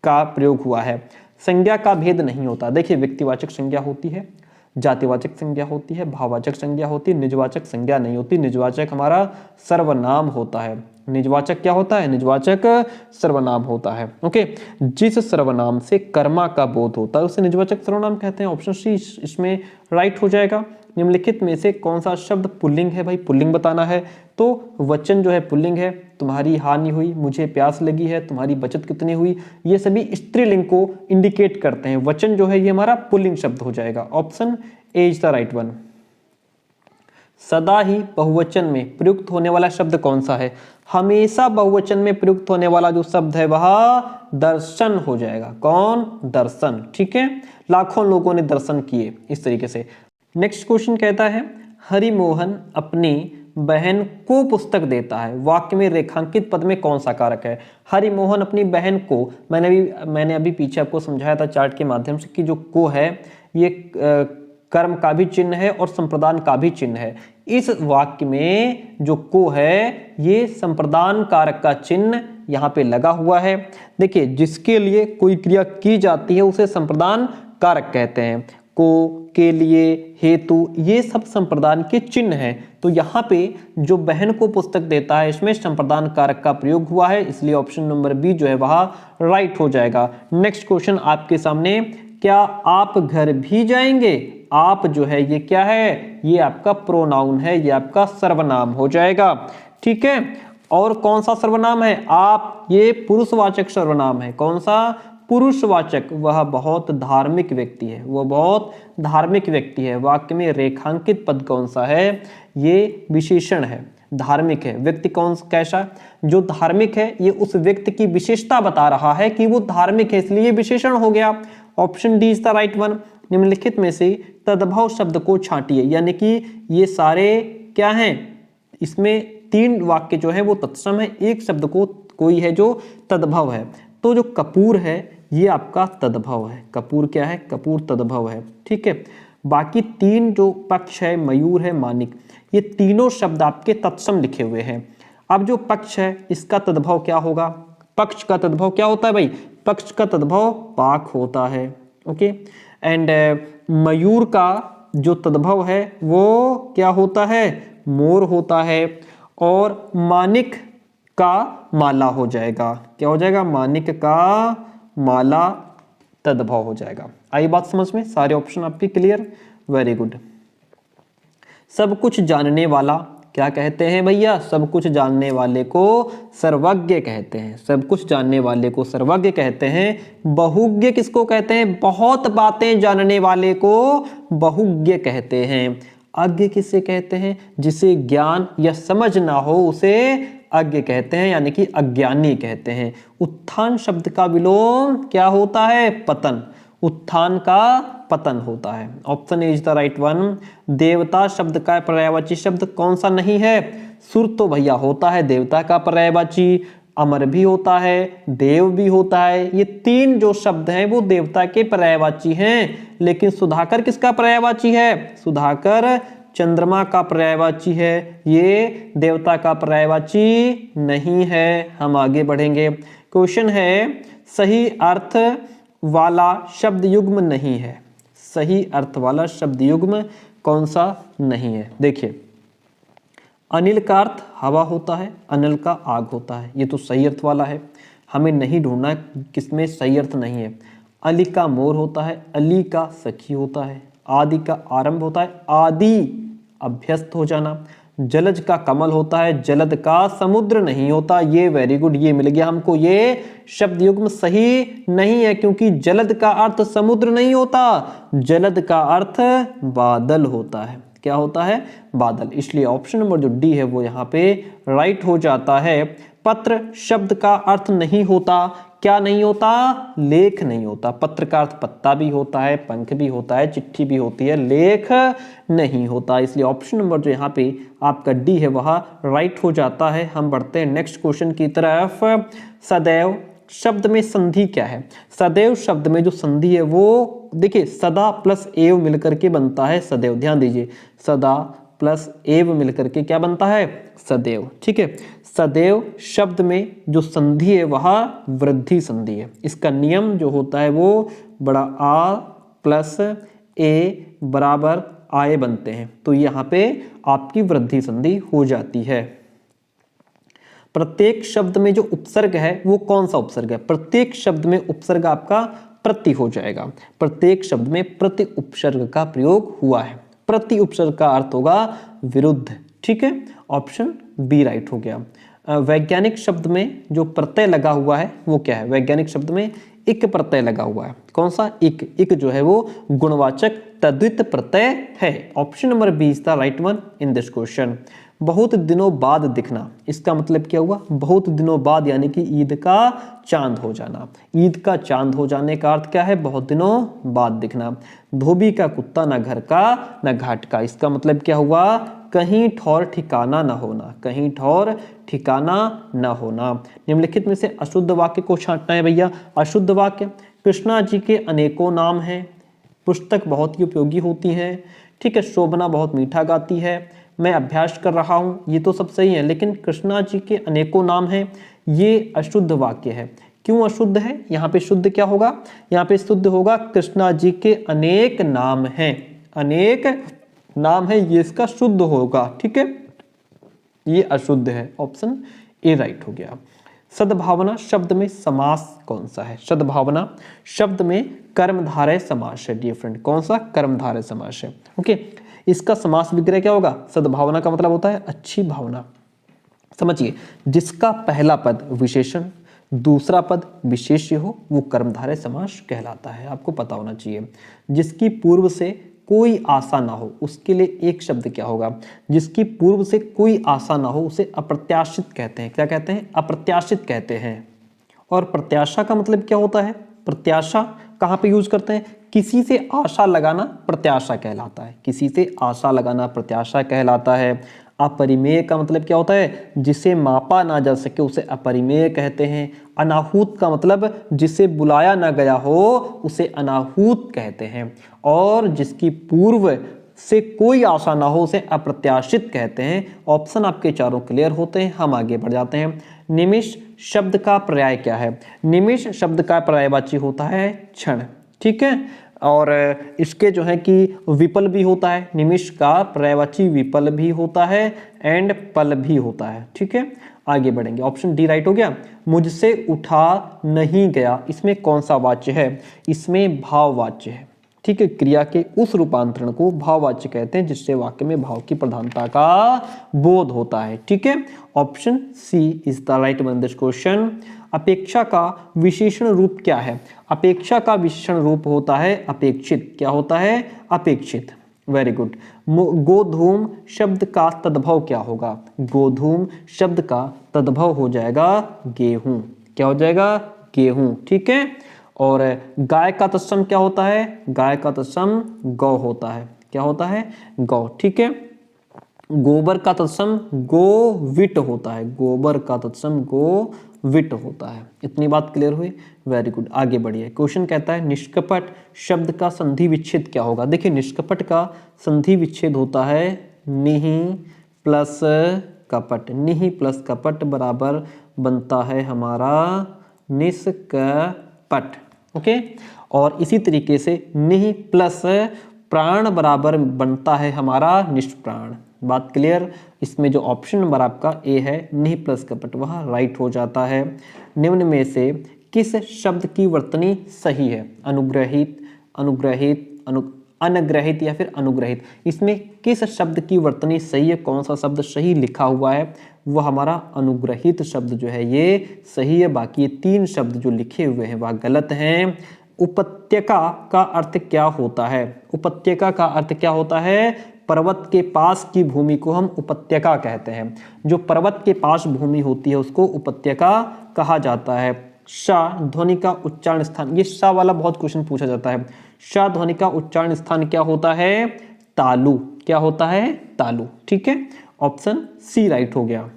का प्रयोग हुआ है। संज्ञा का भेद नहीं होता। देखिए, व्यक्तिवाचक संज्ञा होती है, जातिवाचक संज्ञा होती है, भाववाचक संज्ञा होती है, निजवाचक संज्ञा नहीं होती। निजवाचक हमारा सर्वनाम होता है। निजवाचक क्या होता है? निजवाचक सर्वनाम होता है। ओके, जिस सर्वनाम से कर्मा का बोध होता है उसे निजवाचक सर्वनाम कहते हैं। ऑप्शन सी इसमें राइट हो जाएगा। निम्नलिखित में से कौन सा शब्द पुल्लिंग है? भाई पुल्लिंग बताना है, तो वचन जो है पुल्लिंग है। तुम्हारी हानि हुई, मुझे प्यास लगी है, तुम्हारी बचत कितनी हुई, ये सभी स्त्रीलिंग को इंडिकेट करते हैं। वचन जो है ये हमारा पुल्लिंग शब्द हो जाएगा। Option A is the right one. सदा ही बहुवचन में प्रयुक्त होने वाला शब्द कौन सा है? हमेशा बहुवचन में प्रयुक्त होने वाला जो शब्द है वह दर्शन हो जाएगा। कौन? दर्शन। ठीक है, लाखों लोगों ने दर्शन किए, इस तरीके से। नेक्स्ट क्वेश्चन कहता है, हरिमोहन अपनी बहन को पुस्तक देता है, वाक्य में रेखांकित पद में कौन सा कारक है? हरिमोहन अपनी बहन को, मैंने अभी पीछे आपको समझाया था चार्ट के माध्यम से कि जो को है ये कर्म का भी चिन्ह है और संप्रदान का भी चिन्ह है। इस वाक्य में जो को है ये संप्रदान कारक का चिन्ह यहाँ पे लगा हुआ है। देखिए, जिसके लिए कोई क्रिया की जाती है उसे संप्रदान कारक कहते हैं। को, के लिए, हेतु, ये सब संप्रदान के चिन्ह हैं। तो यहाँ पे जो बहन को पुस्तक देता है इसमें संप्रदान कारक का प्रयोग हुआ है, इसलिए ऑप्शन नंबर बी जो है वह राइट हो जाएगा। नेक्स्ट क्वेश्चन आपके सामने, क्या आप घर भी जाएंगे? आप जो है ये क्या है? ये आपका प्रोनाउन है, ये आपका सर्वनाम हो जाएगा। ठीक है, और कौन सा सर्वनाम है? आप, ये पुरुषवाचक सर्वनाम है। कौन सा? पुरुषवाचक। वह बहुत धार्मिक व्यक्ति है, वह बहुत धार्मिक व्यक्ति है। वाक्य में रेखांकित पद कौन सा है? ये विशेषण है, धार्मिक है। व्यक्ति कौन कैसा? जो धार्मिक है, ये उस व्यक्ति की विशेषता बता रहा है कि वो धार्मिक है, इसलिए विशेषण हो गया। Option D is the right one. निम्नलिखित में से तद्भव शब्द को छांटिए, यानी कि ये सारे क्या हैं? इसमें तीन वाक्य जो है वो तत्सम है, एक शब्द को कोई है जो तद्भव है। तो जो कपूर है ये आपका तद्भव है। कपूर क्या है? कपूर तद्भव है। ठीक है, बाकी तीन जो पक्ष है, मयूर है, मानिक, ये तीनों शब्द आपके तत्सम लिखे हुए हैं। अब जो पक्ष है इसका तद्भव क्या होगा? पक्ष का तद्भव क्या होता है भाई? पक्ष का तद्भव पाक होता है। ओके, एंड मयूर का जो तद्भव है वो क्या होता है? मोर होता है। और मानिक का माला हो जाएगा। क्या हो जाएगा? मानिक का माला तद्भव हो जाएगा। आई बात समझ में? सारे ऑप्शन आपके क्लियर? Very good. सब कुछ जानने वाला क्या कहते हैं भैया? सब कुछ जानने वाले को सर्वज्ञ कहते हैं। सब कुछ जानने वाले को सर्वज्ञ कहते हैं। बहुज्ञ किसको कहते हैं? बहुत बातें जानने वाले को बहुज्ञ कहते हैं। अज्ञ किसे कहते हैं? जिसे ज्ञान या समझ ना हो उसे अज्ञ कहते हैं, यानी कि अज्ञानी कहते हैं। उत्थान शब्द का विलोम क्या होता है? पतन। उत्थान का पतन होता है। Option is the right one. देवता शब्द का पर्यायवाची शब्द कौन सा नहीं है? सुर तो भैया होता है देवता का पर्यायवाची, अमर भी होता है, देव भी होता है। ये तीन जो शब्द हैं वो देवता के पर्यायवाची हैं। लेकिन सुधाकर किसका पर्यायवाची है? सुधाकर चंद्रमा का पर्यायवाची है, ये देवता का पर्यायवाची नहीं है। हम आगे बढ़ेंगे। क्वेश्चन है, सही अर्थ वाला शब्द युग्म नहीं है। सही अर्थ वाला शब्द युग्म कौन सा नहीं है? देखिए, अनिल का अर्थ हवा होता है, अनिल का आग होता है, ये तो सही अर्थ वाला है। हमें नहीं ढूंढना किसमें सही अर्थ नहीं है। अली का मोर होता है, अली का सखी होता है, आदि का आरंभ होता है, आदि अभ्यस्त हो जाना। जलज का कमल होता है, जलद का समुद्र नहीं होता। ये वेरी गुड, ये मिल गया हमको। ये शब्द युग्म सही नहीं है क्योंकि जलद का अर्थ समुद्र नहीं होता, जलद का अर्थ बादल होता है। क्या होता है? बादल। इसलिए ऑप्शन नंबर जो डी है वो यहाँ पे राइट हो जाता है। पत्र शब्द का अर्थ नहीं होता। क्या नहीं होता? लेख नहीं होता। पत्र का अर्थ पत्ता भी होता है, पंख भी होता है, चिट्ठी भी होती है, लेख नहीं होता। इसलिए ऑप्शन नंबर जो यहाँ पे आपका डी है वह राइट हो जाता है। हम बढ़ते हैं नेक्स्ट क्वेश्चन की तरफ। सदैव शब्द में संधि क्या है? सदैव शब्द में जो संधि है वो देखिए, सदा प्लस एव मिलकर के बनता है सदैव। ध्यान दीजिए, सदा प्लस एव मिलकर के क्या बनता है? सदैव। ठीक है, सदैव शब्द में जो संधि है वह वृद्धि संधि है। इसका नियम जो होता है वो बड़ा आ प्लस ए बराबर आए बनते हैं, तो यहाँ पे आपकी वृद्धि संधि हो जाती है। प्रत्येक शब्द में जो उपसर्ग है वो कौन सा उपसर्ग है? प्रत्येक शब्द में उपसर्ग आपका प्रति हो जाएगा। प्रत्येक शब्द में प्रति उपसर्ग का प्रयोग हुआ है। प्रति उपसर्ग का अर्थ होगा विरुद्ध। ठीक है, ऑप्शन बी राइट हो गया। वैज्ञानिक शब्द में जो प्रत्यय लगा हुआ है वो क्या है? वैज्ञानिक शब्द में इक प्रत्यय लगा हुआ है। कौन सा? इक। इक जो है वो गुणवाचक तद्वित प्रत्यय है। Option number B is the right one in this question. बहुत दिनों बाद दिखना, इसका मतलब क्या हुआ? बहुत दिनों बाद, यानी कि ईद का चांद हो जाना। ईद का चांद हो जाने का अर्थ क्या है? बहुत दिनों बाद दिखना। धोबी का कुत्ता न घर का न घाट का, इसका मतलब क्या हुआ? कहीं ठौर ठिकाना न होना। कहीं ठौर ठिकाना न होना। निम्नलिखित में से अशुद्ध वाक्य को छांटना है भैया। अशुद्ध वाक्य, कृष्णा जी के अनेकों नाम हैं, पुस्तक बहुत ही उपयोगी होती है। ठीक है, शोभना बहुत मीठा गाती है, मैं अभ्यास कर रहा हूँ, ये तो सब सही है, लेकिन कृष्णा जी के अनेकों नाम हैं, ये अशुद्ध वाक्य है। क्यों अशुद्ध है? यहाँ पे शुद्ध क्या होगा? यहाँ पे शुद्ध होगा कृष्णा जी के अनेक नाम हैं। अनेक नाम है, ये इसका शुद्ध होगा। ठीक है, ये अशुद्ध है। ऑप्शन ए राइट हो गया। सद्भावना शब्द में समास कौन सा है? सद्भावना शब्द में कर्मधारय समास है डियर फ्रेंड। कौन सा? कर्मधारय समास है। ओके, इसका समास विग्रह क्या होगा? सद्भावना का मतलब होता है अच्छी भावना। समझिए, जिसका पहला पद विशेषण, दूसरा पद विशेष्य हो वो कर्मधारय समास कहलाता है। आपको पता होना चाहिए। जिसकी पूर्व से कोई आशा ना हो उसके लिए एक शब्द क्या होगा? जिसकी पूर्व से कोई आशा ना हो उसे अप्रत्याशित कहते हैं। क्या कहते हैं? अप्रत्याशित कहते हैं। और प्रत्याशा का मतलब क्या होता है? प्रत्याशा कहाँ पे यूज करते हैं? किसी से आशा लगाना प्रत्याशा कहलाता है। किसी से आशा लगाना प्रत्याशा कहलाता है। अपरिमेय का मतलब क्या होता है? जिसे मापा ना जा सके उसे अपरिमेय कहते हैं। अनाहूत का मतलब जिसे बुलाया ना गया हो उसे अनाहूत कहते हैं। और जिसकी पूर्व से कोई आशा ना हो उसे अप्रत्याशित कहते हैं। ऑप्शन आपके चारों क्लियर होते हैं। हम आगे बढ़ जाते हैं। निमिष शब्द का पर्याय क्या है? निमिष शब्द का पर्यायवाची होता है क्षण। ठीक है, और इसके जो है कि विपल भी होता है। निमिष का पर्यायवाची विपल भी होता है एंड पल भी होता है। ठीक है, आगे बढ़ेंगे। ऑप्शन डी राइट हो गया। मुझसे उठा नहीं गया, इसमें कौन सा वाच्य है? इसमें भाववाच्य है। ठीक है, क्रिया के उस रूपांतरण को भाववाच्य कहते हैं जिससे वाक्य में भाव की प्रधानता का बोध होता है। ठीक है, option C is the right one this question. अपेक्षा का विशेषण रूप क्या है? अपेक्षा का विशेषण रूप होता है अपेक्षित। क्या होता है? अपेक्षित। Very good. गोधूम शब्द का तद्भव क्या होगा? गोधूम शब्द का तद्भव हो जाएगा गेहूं। क्या हो जाएगा? गेहूं। ठीक है, और गाय का तत्सम क्या होता है? गाय का तत्सम गौ होता है। क्या होता है? गौ। ठीक है, गोबर का तत्सम गोविट होता है। गोबर का तत्सम गोविट होता है। इतनी बात क्लियर हुई? वेरी गुड, आगे बढ़िए। क्वेश्चन कहता है निष्कपट शब्द का संधि विच्छेद क्या होगा? देखिए, निष्कपट का संधि विच्छेद होता है निहि प्लस कपट। निहि प्लस कपट बराबर बनता है हमारा निष्कपट। ओके, और इसी तरीके से निहि प्लस प्राण बराबर बनता है हमारा निष्प्राण। बात क्लियर? इसमें जो ऑप्शन नंबर आपका ए है निहि प्लस कपट वह राइट हो जाता है। निम्न में से किस शब्द की वर्तनी सही है? अनुग्रहित, अनुग्रहित, अनग्रहित या फिर अनुग्रहित? इसमें किस शब्द की वर्तनी सही है? कौन सा शब्द सही लिखा हुआ है? वो हमारा अनुग्रहित शब्द जो है ये सही है। बाकी ये 3 शब्द जो लिखे हुए हैं वह गलत हैं। उपत्यका का अर्थ क्या होता है? उपत्यका का अर्थ क्या होता है? पर्वत के पास की भूमि को हम उपत्यका कहते हैं। जो पर्वत के पास भूमि होती है उसको उपत्यका कहा जाता है। श ध्वनि का उच्चारण स्थान, ये श वाला बहुत क्वेश्चन पूछा जाता है। श ध्वनि का उच्चारण स्थान क्या होता है? तालु। क्या होता है? तालु। ठीक है, ऑप्शन सी राइट हो गया।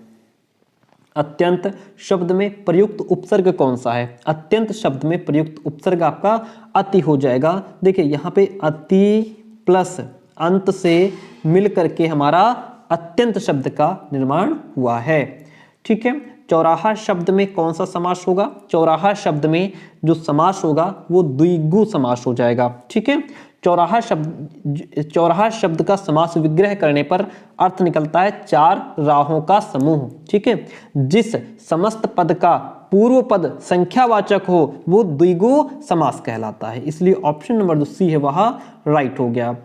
अत्यंत शब्द में प्रयुक्त उपसर्ग कौन सा है? अत्यंत शब्द में प्रयुक्त उपसर्ग आपका अति हो जाएगा। देखिए यहाँ पे अति प्लस अंत से मिल करके हमारा अत्यंत शब्द का निर्माण हुआ है। ठीक है, चौराहा शब्द में कौन सा समास होगा? चौराहा शब्द में जो समास होगा वो द्विगु समास हो जाएगा। ठीक है, चौराहा शब्द का समास विग्रह करने पर अर्थ निकलता है 4 राहों का समूह। ठीक है, जिस समस्त पद का पूर्व पद संख्यावाचक हो वो द्विगु समास कहलाता है। इसलिए ऑप्शन नंबर जो सी है वह राइट हो गया।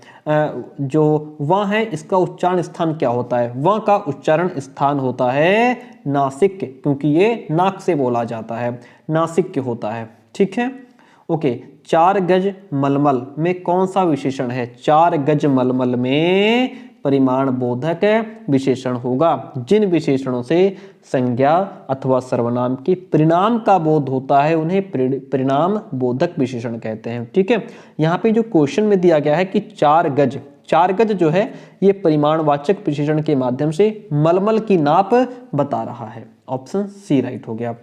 जो वह है इसका उच्चारण स्थान क्या होता है? वह का उच्चारण स्थान होता है नासिक, क्योंकि ये नाक से बोला जाता है, नासिक होता है। ठीक है, ओके। 4 गज मलमल में कौन सा विशेषण है? 4 गज मलमल में परिमाण बोधक विशेषण होगा। जिन विशेषणों से संज्ञा अथवा सर्वनाम के परिणाम का बोध होता है उन्हें परिणाम बोधक विशेषण कहते हैं। ठीक है, यहाँ पे जो क्वेश्चन में दिया गया है कि 4 गज जो है ये परिमाणवाचक विशेषण के माध्यम से मलमल की नाप बता रहा है। ऑप्शन सी राइट हो गया।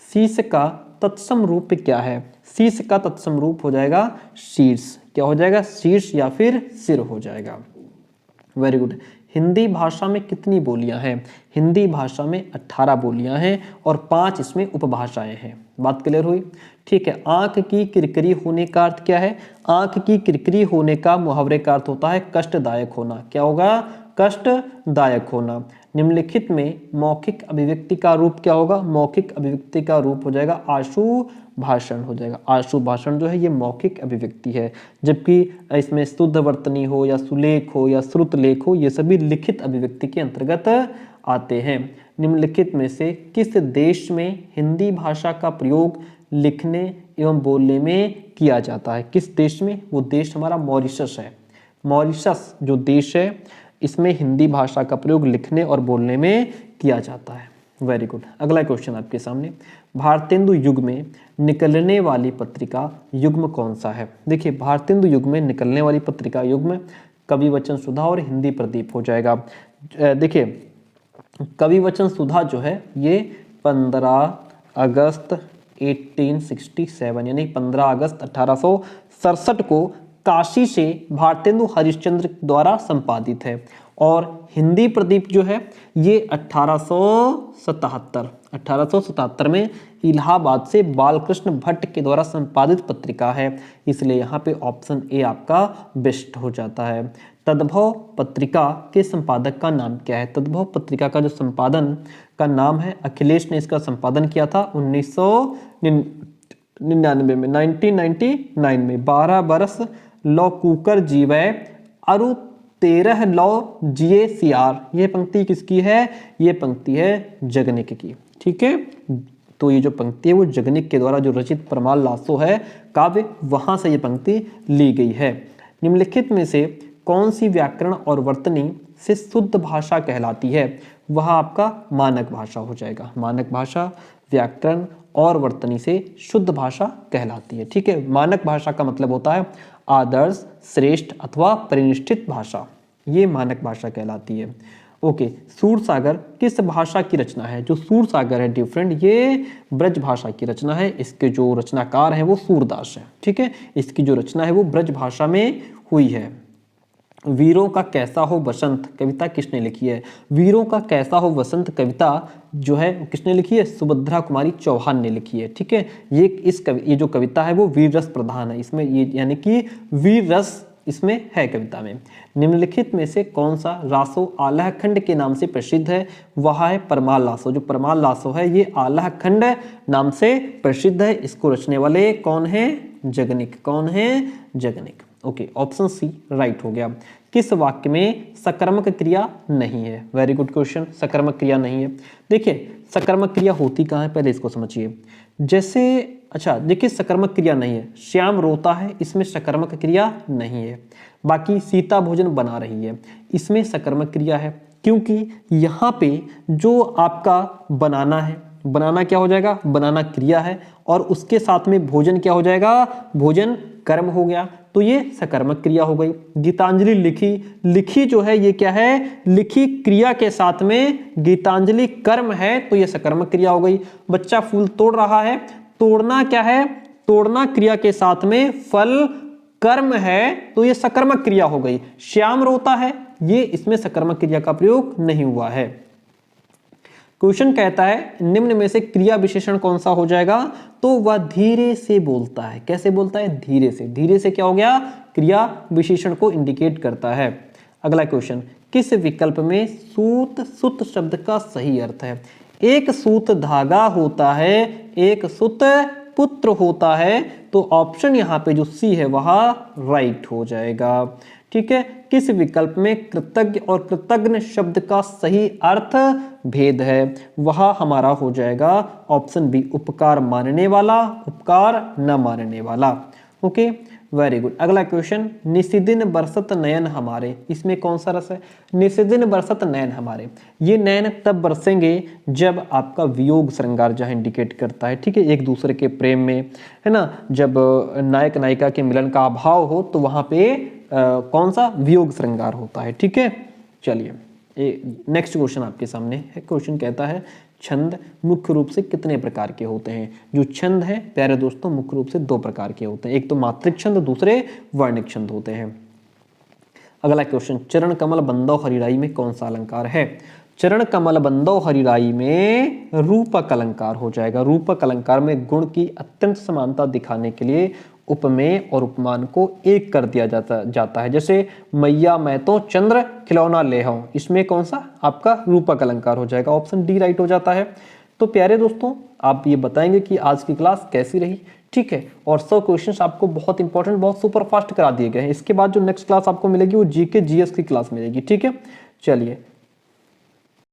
शीर्ष का तत्सम रूप क्या है? शीर्ष का तत्सम रूप हो जाएगा शीर्ष। क्या हो जाएगा? शीर्ष या फिर सिर हो जाएगा। Very good. हिंदी भाषा में कितनी बोलियां हैं? हिंदी भाषा में 18 बोलियां हैं और 5 इसमें उपभाषाएं हैं। बात क्लियर हुई? ठीक है, आंख की किरकिरी होने का अर्थ क्या है? आंख की किरकिरी होने का मुहावरे का अर्थ होता है कष्टदायक होना। क्या होगा? कष्टदायक होना। निम्नलिखित में मौखिक अभिव्यक्ति का रूप क्या होगा? मौखिक अभिव्यक्ति का रूप हो जाएगा आशु भाषण हो जाएगा। आशु भाषण जो है ये मौखिक अभिव्यक्ति है, जबकि इसमें शुद्ध वर्तनी हो या सुलेख हो या श्रुतलेख हो ये सभी लिखित अभिव्यक्ति के अंतर्गत आते हैं। निम्नलिखित में से किस देश में हिंदी भाषा का प्रयोग लिखने एवं बोलने में किया जाता है? किस देश में? वो देश हमारा मॉरिशस है। मॉरिशस जो देश है इसमें हिंदी भाषा का प्रयोग लिखने और बोलने में किया जाता है। Very good. अगला क्वेश्चन आपके सामने, भारतेंदु युग में निकलने वाली पत्रिका युग्म कौन सा है? देखिए, भारतेंदु युग में निकलने वाली पत्रिका युग्म कवि वचन सुधा और हिंदी प्रदीप हो जाएगा। देखिए, कवि वचन सुधा जो है ये 15 अगस्त 1867 यानी 15 अगस्त 1867 को काशी से भारतेंदु हरिश्चंद्र द्वारा संपादित है। और हिंदी प्रदीप जो है ये 1877 में इलाहाबाद से बालकृष्ण भट्ट के द्वारा संपादित पत्रिका है। इसलिए यहाँ पे ऑप्शन ए आपका बेस्ट हो जाता है। तद्भव पत्रिका के संपादक का नाम क्या है? तद्भव पत्रिका का जो संपादन का नाम है, अखिलेश ने इसका संपादन किया था 1999 में 12 बरस लौ कुकर जीवै अरु 13 लौ जिए सियार। ये पंक्ति किसकी है? ये पंक्ति है जगनिक की। ठीक है, तो ये जो पंक्ति है वो जगनिक के द्वारा जो रचित परमाल लासो है काव्य, वहां से ये पंक्ति ली गई है। निम्नलिखित में से कौन सी व्याकरण और वर्तनी से शुद्ध भाषा कहलाती है? वह आपका मानक भाषा हो जाएगा। मानक भाषा व्याकरण और वर्तनी से शुद्ध भाषा कहलाती है। ठीक है, मानक भाषा का मतलब होता है आदर्श, श्रेष्ठ अथवा परिनिष्ठित भाषा, ये मानक भाषा कहलाती है। ओके, सूरसागर किस भाषा की रचना है? जो सूरसागर है डिफरेंट, ये ब्रज भाषा की रचना है। इसके जो रचनाकार हैं वो सूरदास है। ठीक है, इसकी जो रचना है वो ब्रज भाषा में हुई है। वीरों का कैसा हो बसंत कविता किसने लिखी है? वीरों का कैसा हो बसंत कविता जो है किसने लिखी है? सुभद्रा कुमारी चौहान ने लिखी है। ठीक है, ये जो कविता है वो वीर रस प्रधान है। इसमें ये यानी कि वीर रस इसमें है कविता में। निम्नलिखित में से कौन सा रासो आल्हा खंड के नाम से प्रसिद्ध है? वह है परमाल लासो। जो परमाल लासो है ये आल्हा खंड नाम से प्रसिद्ध है। इसको रचने वाले कौन है? जगनिक। कौन है? Jagnik. Okay, option C right हो गया। किस वाक्य में सकर्मक क्रिया नहीं है? वेरी गुड क्वेश्चन, सकर्मक क्रिया नहीं है। देखिए सकर्मक क्रिया होती कहाँ है, पहले इसको समझिए। जैसे अच्छा देखिए, सकर्मक क्रिया नहीं है। श्याम रोता है, इसमें सकर्मक क्रिया नहीं है। बाकी सीता भोजन बना रही है, इसमें सकर्मक क्रिया है, क्योंकि यहाँ पे जो आपका बनाना है, बनाना क्या हो जाएगा? बनाना क्रिया है, और उसके साथ में भोजन क्या हो जाएगा? भोजन कर्म हो गया, तो ये सकर्मक क्रिया हो गई। गीतांजलि लिखी, लिखी जो है ये क्या है? लिखी क्रिया के साथ में गीतांजलि कर्म है, तो ये सकर्मक क्रिया हो गई। बच्चा फूल तोड़ रहा है, तोड़ना क्या है? तोड़ना क्रिया के साथ में फल कर्म है, तो ये सकर्मक क्रिया हो गई। श्याम रोता है, ये इसमें सकर्मक क्रिया का प्रयोग नहीं हुआ है। क्वेश्चन कहता है निम्न में से क्रिया विशेषण कौन सा हो जाएगा? तो वह धीरे से बोलता है। कैसे बोलता है? धीरे से। धीरे से क्या हो गया? क्रिया विशेषण को इंडिकेट करता है। अगला क्वेश्चन, किस विकल्प में सूत सुत शब्द का सही अर्थ है? एक सूत धागा होता है, एक सुत पुत्र होता है, तो ऑप्शन यहाँ पे जो सी है वह राइट हो जाएगा। ठीक है, किस विकल्प में कृतज्ञ और कृतज्ञ शब्द का सही अर्थ भेद है? वह हमारा हो जाएगा ऑप्शन बी, उपकार मानने वाला, उपकार न मानने वाला। Okay, very good. अगला क्वेश्चन, निशिदिन बरसत नयन हमारे, इसमें कौन सा रस है? निशिदिन बरसत नयन हमारे, ये नयन तब बरसेंगे जब आपका वियोग श्रृंगार जहाँ इंडिकेट करता है। ठीक है, एक दूसरे के प्रेम में, है ना, जब नायक नायिका के मिलन का अभाव हो तो वहां पे कौन सा? वियोग श्रृंगार होता है। ठीक है, चलिए नेक्स्ट क्वेश्चन आपके सामने है। क्वेश्चन कहता है छंद मुख्य रूप से कितने प्रकार के होते हैं? जो छंद है प्यारे दोस्तों मुख्य रूप से दो प्रकार के होते हैं, एक तो मात्रिक छंद, दूसरे वर्णिक छंद होते हैं। अगला क्वेश्चन, चरण कमल बंदो हरिराई में कौन सा अलंकार है? चरण कमल बंदो हरिराई में रूपक अलंकार हो जाएगा। रूपक अलंकार में गुण की अत्यंत समानता दिखाने के लिए उपमेय और उपमान को एक कर दिया जाता है। जैसे मैया मैं तो चंद्र खिलौना ले हूं, इसमें कौन सा आपका रूपक अलंकार हो जाएगा? ऑप्शन डी राइट हो जाता है। तो प्यारे दोस्तों आप ये बताएंगे कि आज की क्लास कैसी रही। ठीक है, और 100 क्वेश्चंस आपको बहुत इंपॉर्टेंट, बहुत सुपर फास्ट करा दिए गए हैं। इसके बाद जो नेक्स्ट क्लास आपको मिलेगी वो जीके जीएस की क्लास मिलेगी। ठीक है, चलिए